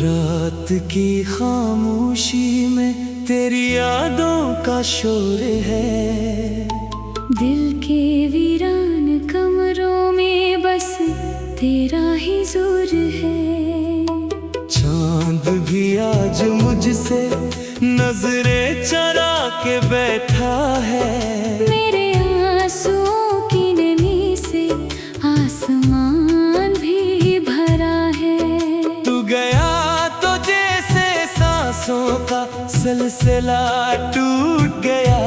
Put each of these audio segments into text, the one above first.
रात की खामोशी में तेरी यादों का शोर है। दिल के वीरान कमरों में बस तेरा ही जोर है। चांद भी आज मुझसे नजरें चरा के बैठा है। मेरे आंसुओं की नमी से आसमान भी भरा है। तू गया तो जैसे सांसों का सिलसिला टूट गया।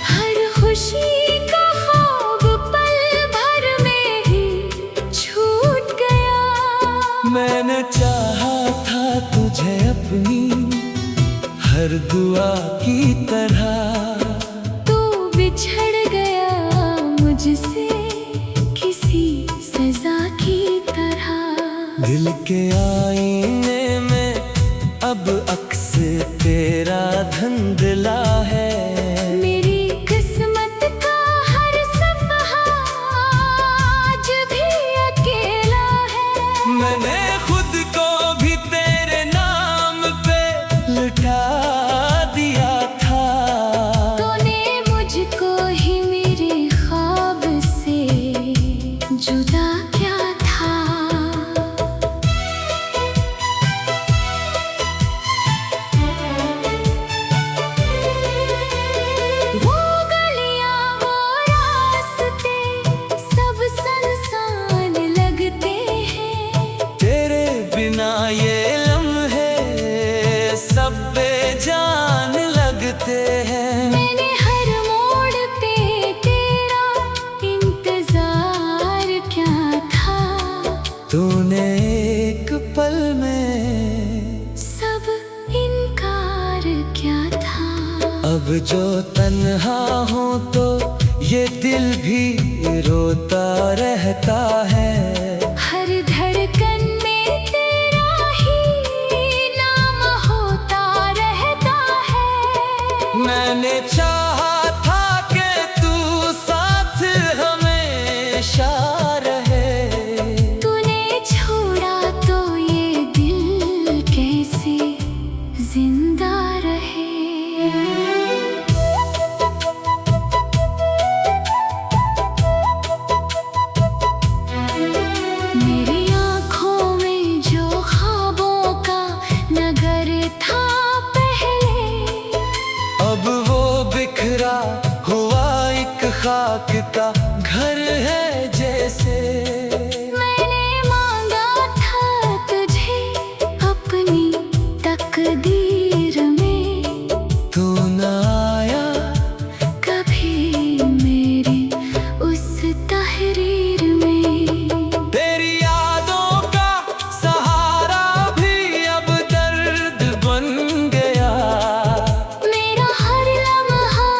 हर खुशी का ख्वाब पल भर में ही छूट गया। मैंने चाहा था तुझे अपनी हर दुआ की तरह। तू बिछड़ गया मुझसे किसी सजा की तरह। दिल के आईने में अब अक्स तेरा धुंधला है। मेरी किस्मत का हर सफ़हा आज भी अकेला है। मैंने खुद को भी तेरे नाम पे लुटा दिया था। तूने मुझको ही मेरे ख्वाब से जुदा किया था। वो गलियां वो रास्ते सब सुनसान लगते हैं। तेरे बिना ये लम्हे सब बेजान लगते हैं। मैंने हर मोड़ पे तेरा इंतजार क्या था। तूने एक पल में सब इनकार क्या था। अब जो तन्हा हो तो ये दिल भी रोता रहता है। हर धड़कन में तेरा ही नाम होता रहता है। मैंने चाहा था कि तू साथ हमेशा रहे। तूने छोड़ा तो ये दिल कैसे जिंदा रहे। मेरी आँखों में जो ख्वाबों का नगर था पहले, अब वो बिखरा हुआ एक खाक का घर है जैसे। मैंने मांगा था तुझे अपनी तकदीर में। तू न आया कभी मेरी उस तहरीर में। तेरी यादों का सहारा भी अब दर्द बन गया। मेरा हर लम्हा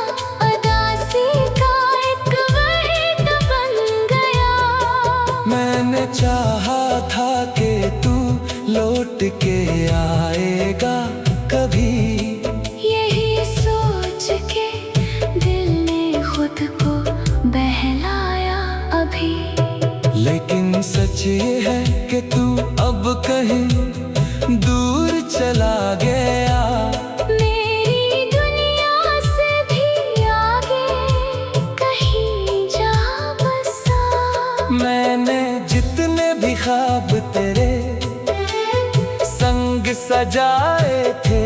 उदासी का एक वर्ड बन गया। मैंने चाहा था कि तू लौट के आएगा कभी। यही सोच के दिल ने खुद को बहलाया अभी। लेकिन सच ये है कि तू अब कहीं दूर चला गया। मेरी दुनिया से भी आगे कहीं जा बसा। मैंने जितने भी ख्वाब तेरे संग सजाए थे,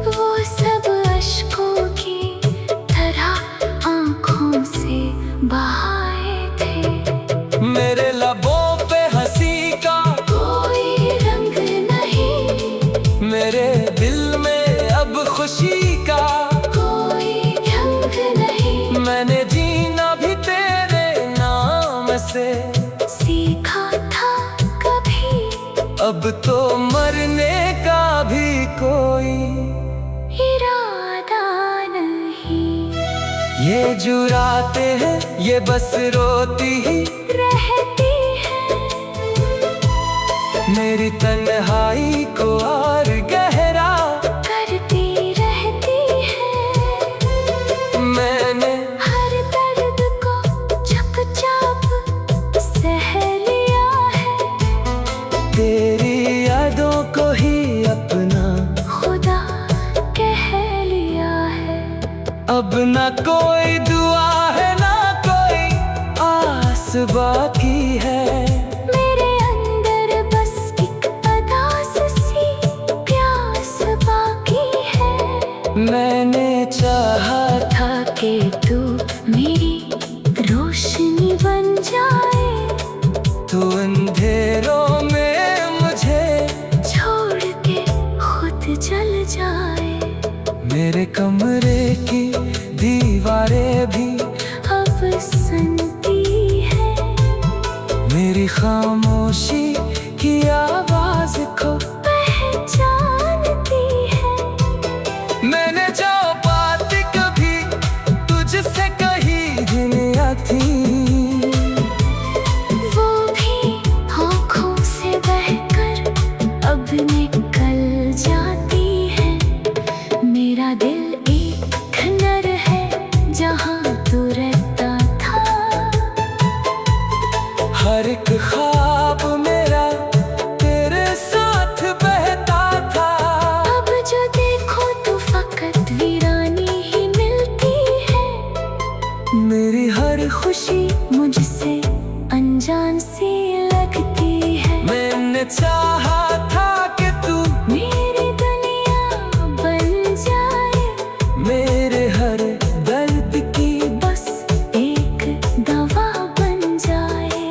वो सब अश्कों की तरह आँखों से बहाए थे। मेरे लबों पे हंसी का कोई रंग नहीं, मेरे दिल में अब खुशी का कोई ढंग नहीं। मैंने जीना भी तेरे नाम से सीखा था कभी अब तो मरने का भी कोई इरादा नहीं। ये जो रातें हैं ये बस रोती ही रहती है मेरी तन्हाई को और गहरा करती रहती है। मैंने हर दर्द को चुपचाप सह लिया है। तेरी यादों को ही अब ना कोई दुआ है ना कोई आस बाकी है। मेरे अंदर बस एक अदास सी प्यास बाकी है। मैंने चाहा था कि तू मेरी रोशनी बन जाए, तू अंधेरों में मुझे छोड़ के खुद जल जाए। मेरे कमरे की दीवारें भी अब सुनती है मेरी खामोशी की आवाज को पहचानती है। मैंने जो बात कभी तुझसे कही दुनिया थी, वो भी आँखों से बहकर अब निकल जाती है। मेरा दिल एक खंडर है जहाँ तू रहता था। हर एक ख्वाब मेरा तेरे साथ बहता था। अब जो देखो तो फकत वीरानी ही मिलती है। मेरी हर खुशी मुझसे अनजान सी लगती है। मैंने चाहा था कि तू मेरी दुनिया बन जाए, मेरे हर दर्द की बस एक दवा बन जाए।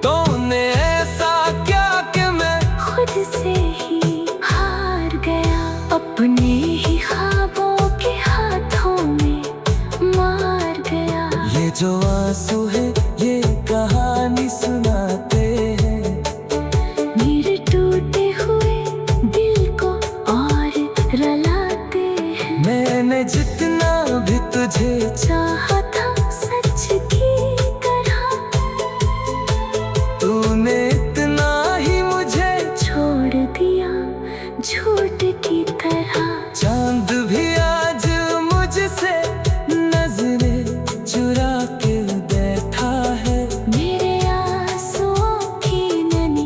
तूने ऐसा क्या कि मैं खुद से ही हार गया, अपने ही ख्वाबों के हाथों में मार गया। ये जो आंसू है ये कहानी सुनाते हैं। मेरे टूटे हुए दिल को और रुलाते हैं। मैंने जितना भी तुझे चाहा था सच की तरह, तूने इतना ही मुझे छोड़ दिया झूठ की तरह। चांद भी आज मुझसे नजरें चुरा के बैठा है। मेरे आंसुओं की ननी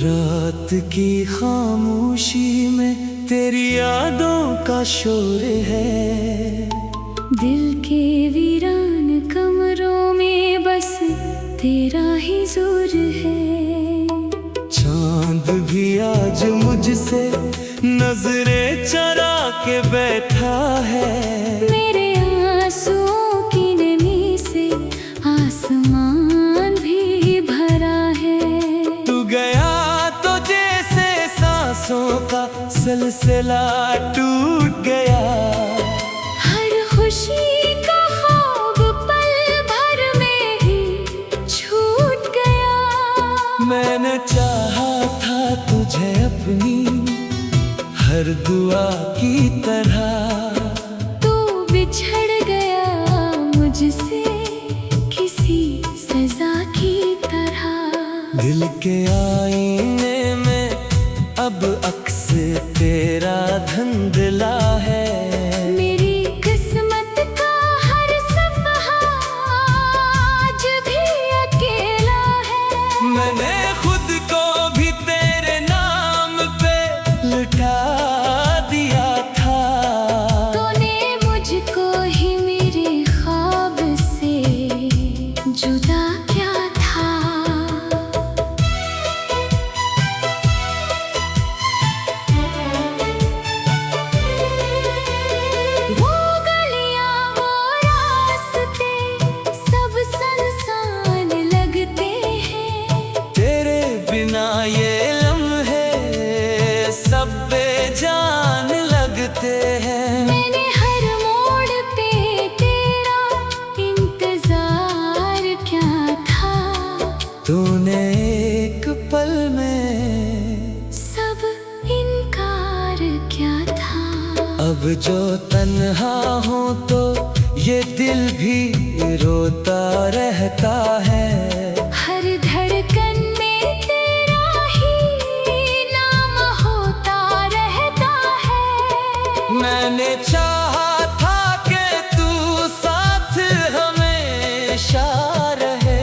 रात की खामोशी में तेरी यादों का शोर है। दिल के वीरान कमरों में बस तेरा ही जोर है। चांद भी आज मुझसे नजरें चरा के बैठा है। मेरे आंसुओं की नमी से आसमान भी भरा है। तू गया तो जैसे सांसों का सिलसिला टूट गया। हर खुशी का ख्वाब पल भर में ही छूट गया। मैंने चाहा था तुझे अपनी हर दुआ की तरह। तू बिछड़ गया मुझसे किसी सजा की तरह। दिल के आईने में अब अक्स तेरा धुंधला है। मेरी किस्मत का हर सफ़हा आज भी अकेला है। मैंने खुद को भी तेरे नाम पे लुटा दिया था। तूने मुझको ही मेरे ख्वाब से जुदा किया था। वो गलियां वो रास्ते सब सुनसान लगते हैं। तेरे बिना ये लम्हे सब बेजान लगते हैं। मैंने हर मोड़ पे तेरा इंतजार क्या था। तूने एक पल में सब इनकार क्या था। अब अब जो तन्हा हूँ तो ये दिल भी रोता रहता है। हर धड़कन में तेरा ही नाम होता रहता है। मैंने चाहा था कि तू साथ हमेशा रहे,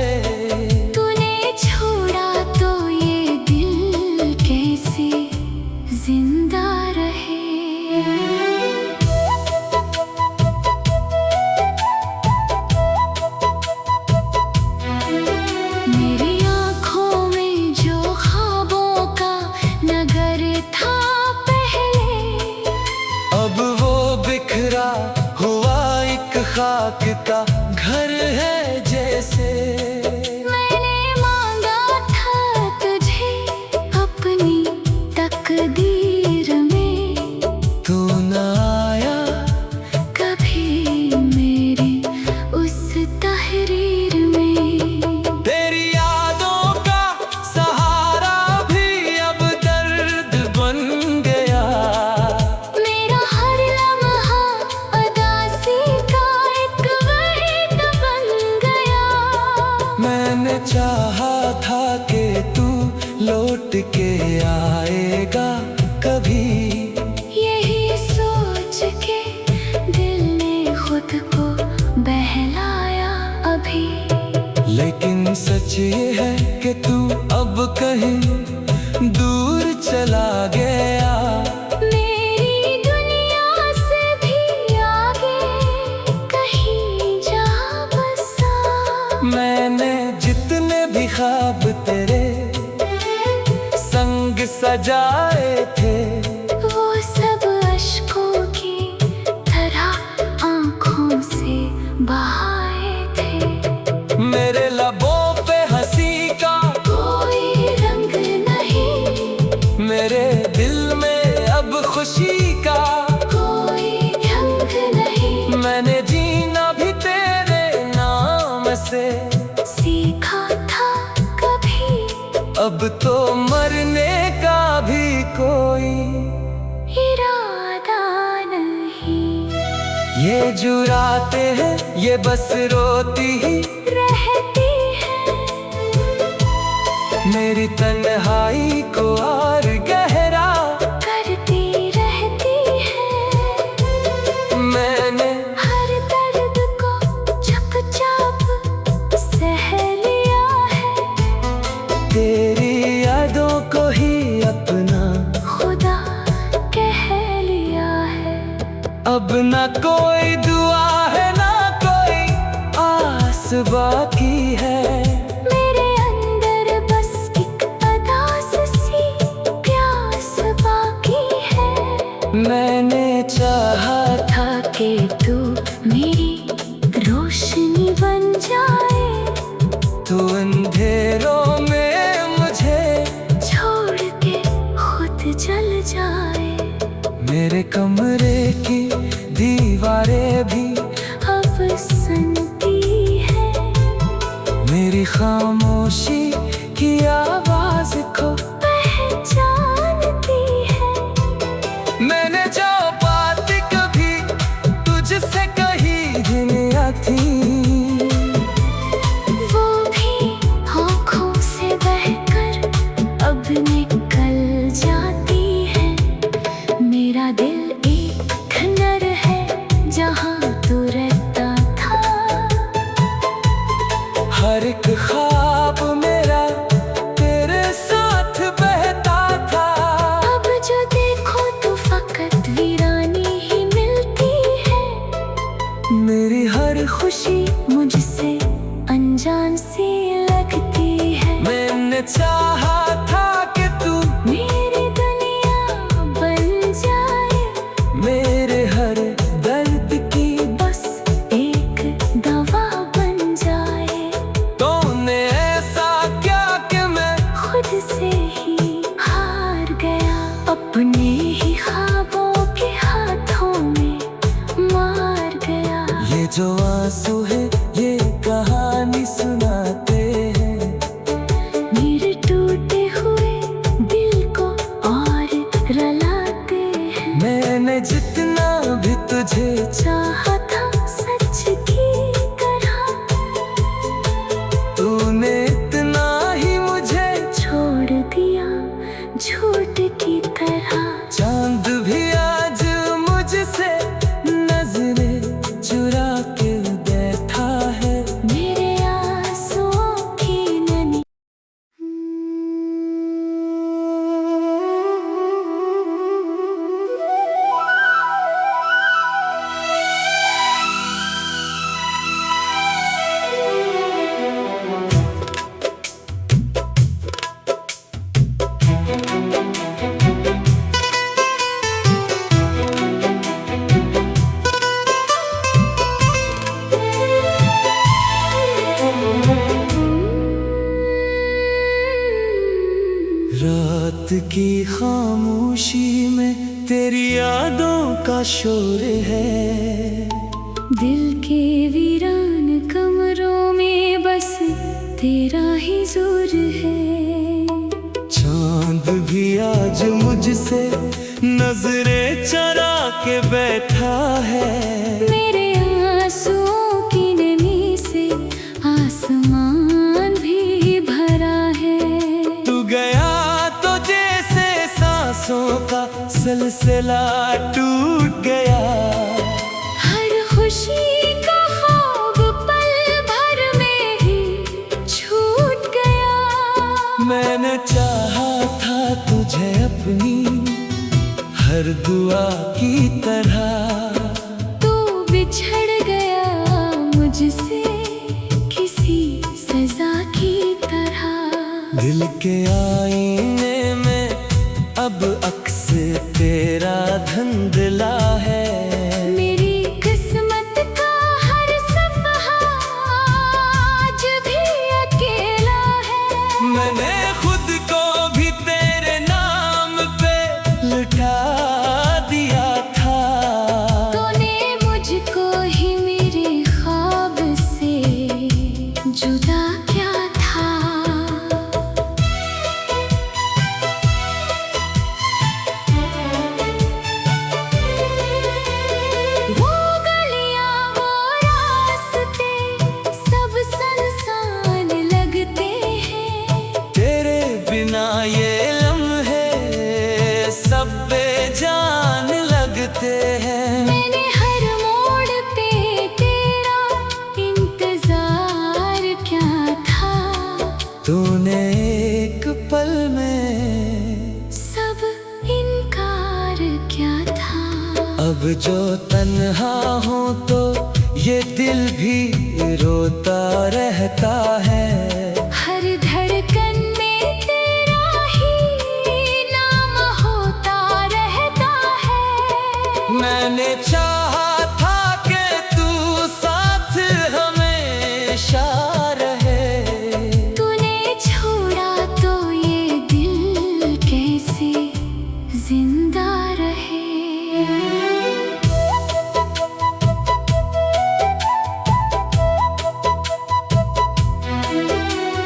तूने छोड़ा तो ये दिल कैसे जिंदा रहे। मेरी आँखों में जो ख्वाबों का नगर था पहले, अब वो बिखरा हुआ एक खाक का घर है जैसे। मैंने मांगा था तुझे अपनी तकदीर में, तू न आया कभी मेरी उस तहरीर में। तेरी यादों का सहारा भी अब दर्द बन गया। मेरा हर लम्हा उदासी का एक वर्ड बन गया। मैंने चाहा था कि तू लौट के आएगा कभी, यही सोच के दिल ने खुद को बहलाया अभी। लेकिन सच ये है कि तू अब कहीं दूर चला गया। मेरी दुनिया से भी आगे कहीं जा बसा। मैंने जितने भी ख्वाब तेरे संग सजाए थे, वो सब अश्कों की तरह आँखों से बहाए थे। मेरे लबों पे हंसी का कोई रंग नहीं, मेरे दिल में अब खुशी का कोई ढंग नहीं। मैंने जीना भी तेरे नाम से सीखा था कभी, अब तो मरने का भी कोई इरादा नहीं। ये जो रातें हैं ये बस रोती ही रहती है मेरी तन्हाई को और गहरा करती रहती है। मैंने हर दर्द को चुपचाप सह लिया है। तेरी यादों को ही अपना खुदा कह लिया है। अब ना कोई दुआ है ना कोई आस बाकी है। मेरे अंदर बस एक अदास सी प्यास बाकी है। मैंने चाहा था कि तू मेरी रोशनी बन जाए, तू अंधेरों में मुझे छोड़ के खुद जल जाए। मेरे कमरे की दीवारें भी अब सुनती है मेरी खामोशी की आवाज को पहचानती है। मैंने जो बात कभी तुझसे कही दुनिया थी, वो भी आँखों से बहकर अब निकल जाती है। मेरा दिल एक खंडर है जहाँ तू रहता था। हर एक ख्वाब मेरा तेरे साथ बहता था। अब जो देखो तो फकत वीरानी ही मिलती है। मेरी हर खुशी मुझसे अनजान सी लगती है। मैंने चाहा था कि तू मेरी दुनिया बन जाए, मेरे हर दर्द की बस एक दवा बन जाए। तूने ऐसा क्या कि मैं खुद से ही हार गया, अपने ही ख्वाबों के हाथों में मार गया। ये जो आंसू है ये कहानी सुनाते हैं। मेरे टूट रात की खामोशी में तेरी यादों का शोर है। दिल के वीरान कमरों में बस तेरा ही जोर है। चांद भी आज मुझसे नजरें चरा के बैठा है। मेरे आंसुओं की नमी से आसमान भी भरा है। तू गया तो जैसे सांसों का सिलसिला टूट गया। हर खुशी का ख्वाब पल भर में ही छूट गया। मैंने चाहा था तुझे अपनी हर दुआ की तरह। तू बिछड़ गया मुझसे किसी सजा की तरह। दिल के आईने में अब अक्स तेरा धुंधला है। मेरी किस्मत का हर सफ़हा आज भी अकेला है। मैंने खुद को भी तेरे नाम पे लुटा दिया था। तूने मुझको ही मेरे ख्वाब से जुदा किया था। वो गलियां वो रास्ते सब सुनसान लगते हैं। तेरे बिना ये लम्हे सब बेजान लगते हैं। मैंने हर मोड़ पे तेरा इंतजार क्या था। तूने एक पल में सब इनकार क्या था। अब जो तन्हा हो तो ये दिल भी रोता रहता है। हर धड़कन में तेरा ही नाम होता रहता है। मैंने चाहा था कि तू साथ हमेशा रहे। तूने छोड़ा तो ये दिल कैसे जिंदा रहे।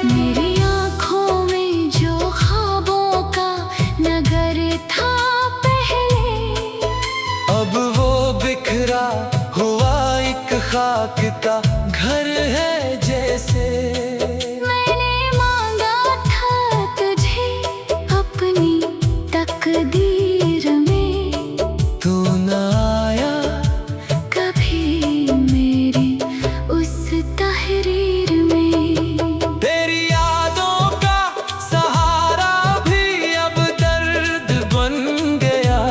मेरी आँखों में जो ख्वाबों का नगर था पहले, अब वो बिखरा हुआ एक खाक का घर है जैसे। मैंने मांगा था तुझे अपनी तकदीर में। तू न आया कभी मेरी उस तहरीर में। तेरी यादों का सहारा भी अब दर्द बन गया।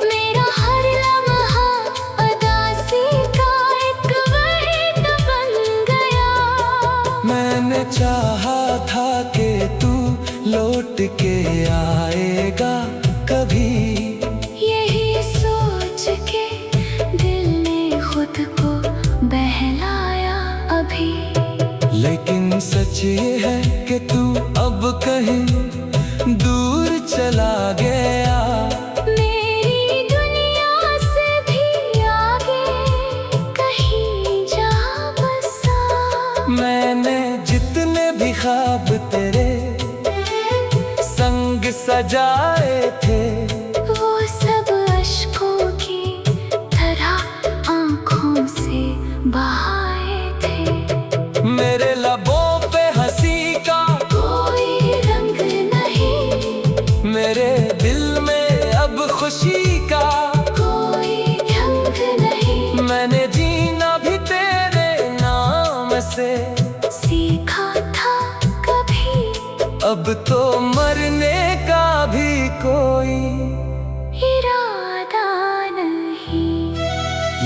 मेरा हर लम्हा उदासी का एक वहीद बन गया। मैंने चाहा था कि तू लौट के आएगा कभी। यही सोच के दिल ने खुद को बहलाया अभी। लेकिन सच ये है कि तू अब कहीं दूर चला गया। मेरी दुनिया से भी आगे कहीं जा बसा। मैंने जितने भी ख्वाब तेरे संग सजाए थे, वो सब अश्कों की तरह आँखों से बहाए थे। मेरे लबों पे हंसी का कोई रंग नहीं, मेरे दिल में अब खुशी का कोई ढंग नहीं। मैंने जीना भी तेरे नाम से सीखा था कभी, अब तो मरने का भी कोई इरादा नहीं।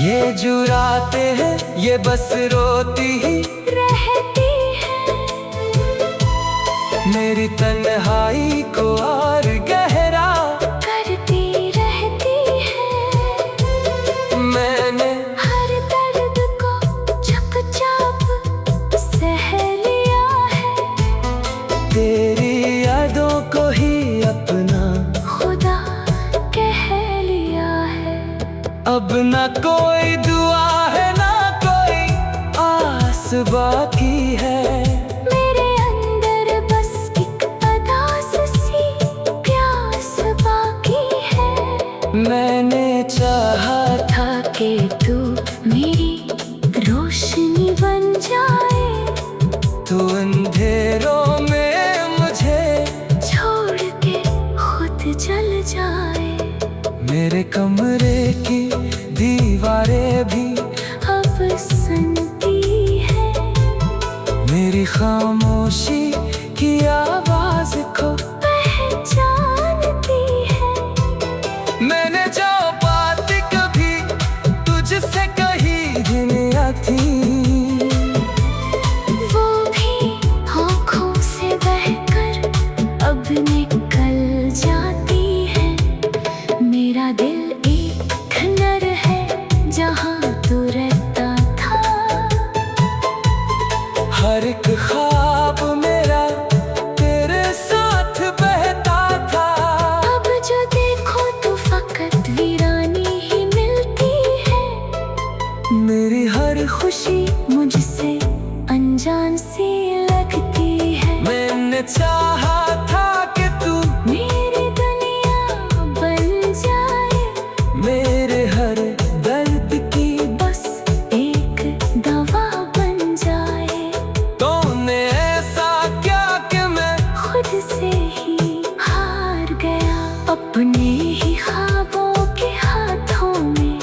ये जो रातें हैं ये बस रोती ही रहती है मेरी तन्हाई को और गहरा करती रहती है। मैंने हर दर्द को चुपचाप सह लिया है। तेरी यादों को अब ना कोई दुआ है ना कोई आस बाकी है। मेरे अंदर बस एक अदास सी प्यास बाकी है। मैंने चाहा था कि तू मेरी रोशनी बन जाए, तू अंधेरों में मुझे छोड़ के खुद जल जाए। मेरे कमरे की दीवारें भी अब सुनती है, मेरी खामोशी की आवाज को पहचानती है। मैंने जो बात कभी तुझसे कही दुनिया थी, वो भी आँखों से बहकर अब निकल जाती है। मेरा दिल एक खंडर है जहाँ तू रहता था। हर एक ख्वाब मेरा तेरे साथ बहता था। अब जो देखो तो फकत वीरानी ही मिलती है। मेरी हर खुशी मुझसे अनजान सी लगती है। मैंने चाहा था कि तू मेरी दुनिया बन जाए, मेरे हर दर्द की बस एक दवा बन जाए। तूने ऐसा क्या कि मैं खुद से ही हार गया, अपने ही ख्वाबों के हाथों में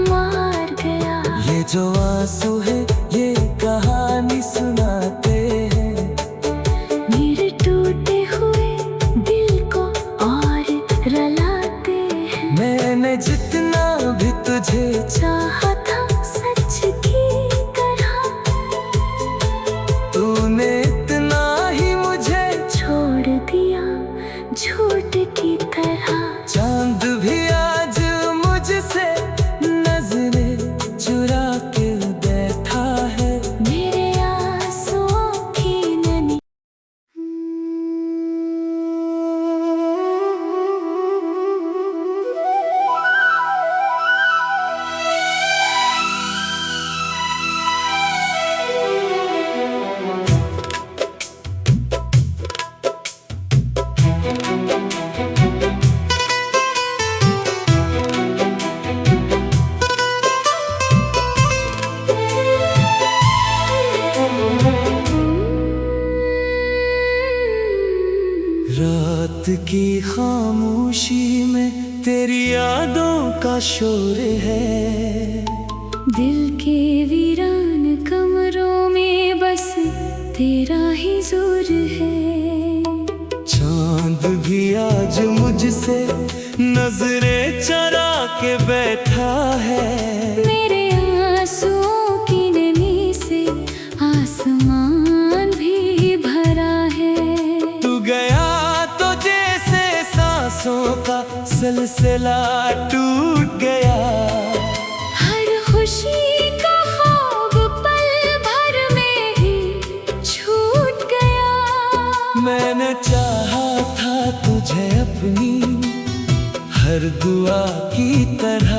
मार गया। ये जो आंसू है ये कहानी सुनाते हैं, मेरे टूटे हुए दिल को और रुलाते हैं। मैंने जितना भी तुझे चाहा था सच की तरह, तूने इतना ही मुझे छोड़ दिया झूठ की तरह। चांद भी आज मुझसे नजरें चुरा के बैठा है। मेरे आंसुओं की ननी रात की खामोशी में तेरी यादों का शोर है। दिल के वीरान कमरों में बस तेरा ही जोर है। चांद भी आज मुझसे नजरें चरा के बैठा है। मेरे आंसुओं की नमी से आसमान भी भरा है। तू गया तो जैसे सांसों का सिलसिला टूट गया। हर खुशी का ख्वाब पल भर में ही छूट गया। मैंने चाहा था तुझे अपनी हर दुआ की तरह,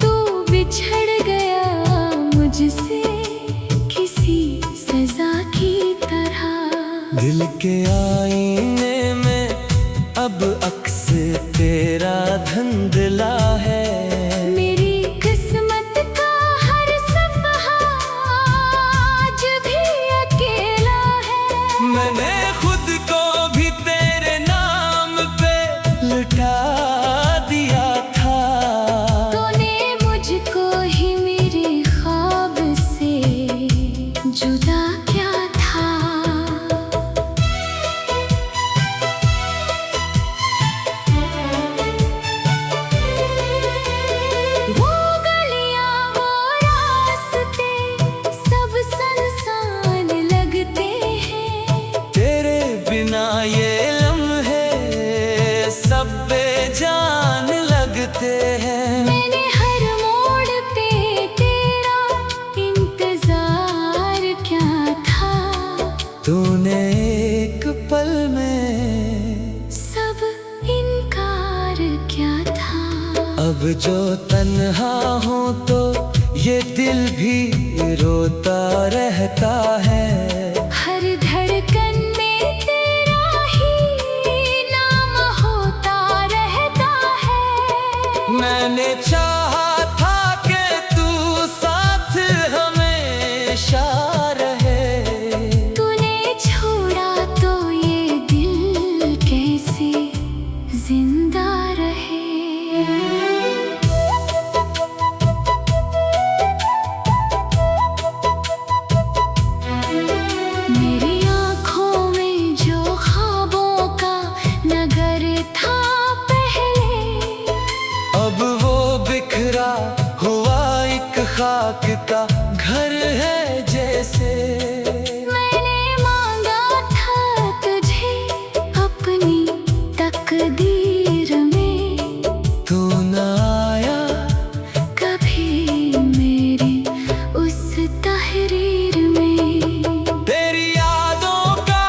तू बिछड़ गया मुझसे किसी सजा की तरह। दिल के आईने में अब अक्स तेरा धुंधला है। मेरी किस्मत का हर सफहा आज भी अकेला है। मैंने खुद को भी तेरे नाम पे लुटा दिया था। तूने मुझको ही मेरे ख्वाब से जुदा क्या था। वो गलियां वो रास्ते सब सुनसान लगते हैं। तेरे बिना ये लम्हे सब बेजान लगते हैं। मैंने हर मोड़ पे तेरा इंतजार क्या था। तूने एक पल में सब इनकार क्या था। अब जो तन्हा हो तो ये दिल भी रोता रहता है। हर धड़कन में तेरा ही नाम होता रहता है। मैंने चाहा था कि तू साथ हमेशा रहे। तूने छोड़ा तो ये दिल कैसे जिंदा रहे। मेरी आँखों में जो ख्वाबों का नगर था पहले, अब वो बिखरा हुआ एक खाक का घर है जैसे। मैंने मांगा था तुझे अपनी तकदीर में, तू न आया कभी मेरी उस तहरीर में। तेरी यादों का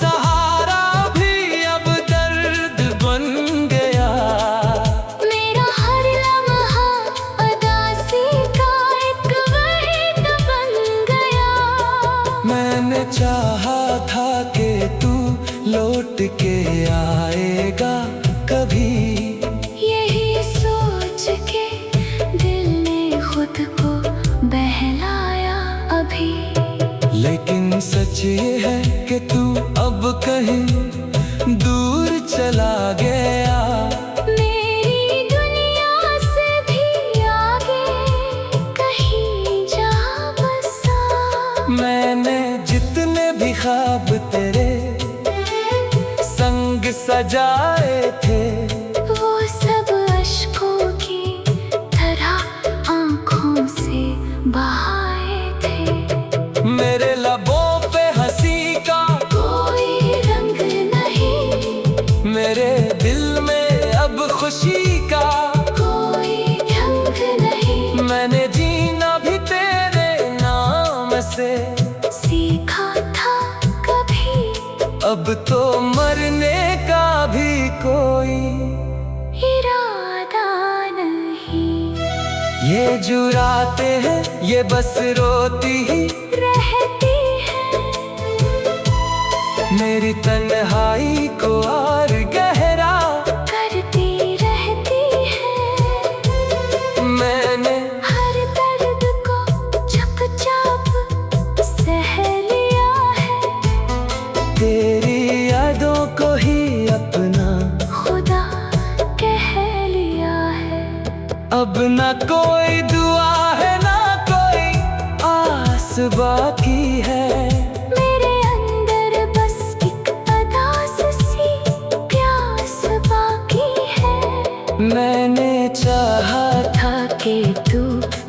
सहारा भी अब दर्द बन गया। मेरा हर लम्हा उदासी का एक वर्ड बन गया। मैंने चाहा था कि तू लौट के आएगा कभी। यही सोच के दिल ने खुद को बहलाया अभी। लेकिन सच ये है कि तू अब कहीं दूर चला गया। मेरी दुनिया से भी आगे कहीं जा बसा। मैंने जितने भी ख्वाब तेरे संग सजाए थे, वो सब अश्कों की तरह आँखों से बहाए थे। मेरे लबों पे हंसी का कोई रंग नहीं, मेरे दिल में अब खुशी का कोई ढंग नहीं। मैंने जीना भी तेरे नाम से सीखा था कभी, अब तो मरने का भी कोई इरादा नहीं। ये जुराते हैं ये बस रोती ही रहती है मेरी तन्हाई को और गहरा करती रहती है। मैंने हर दर्द को चुपचाप सह लिया है। तेरी यादों को ही अपना खुदा कह लिया है। अब ना कोई दुआ है ना कोई आस बाकी है। मेरे अंदर बस एक अदास सी प्यास बाकी है। मैंने चाहा था कि तू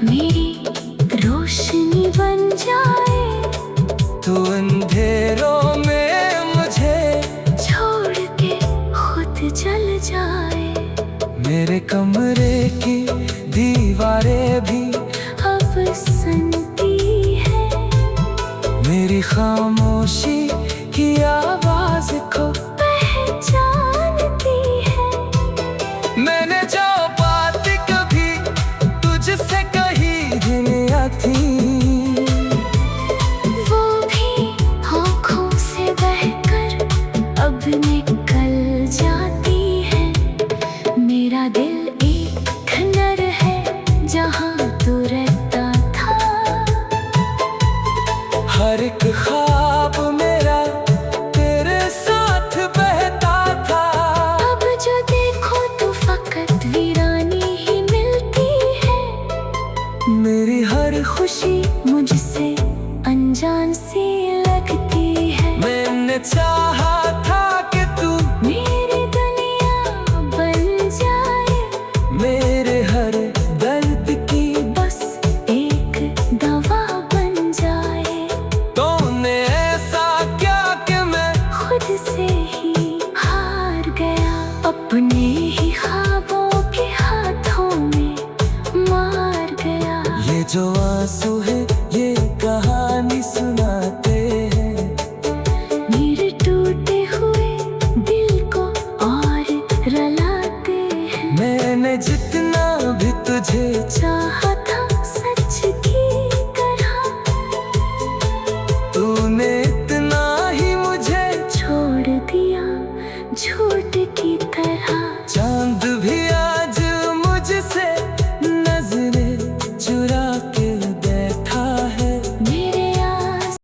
मेरी रोशनी बन जाए, तू अंधेरों में मुझे छोड़ के खुद जल जाए। मेरे कमरे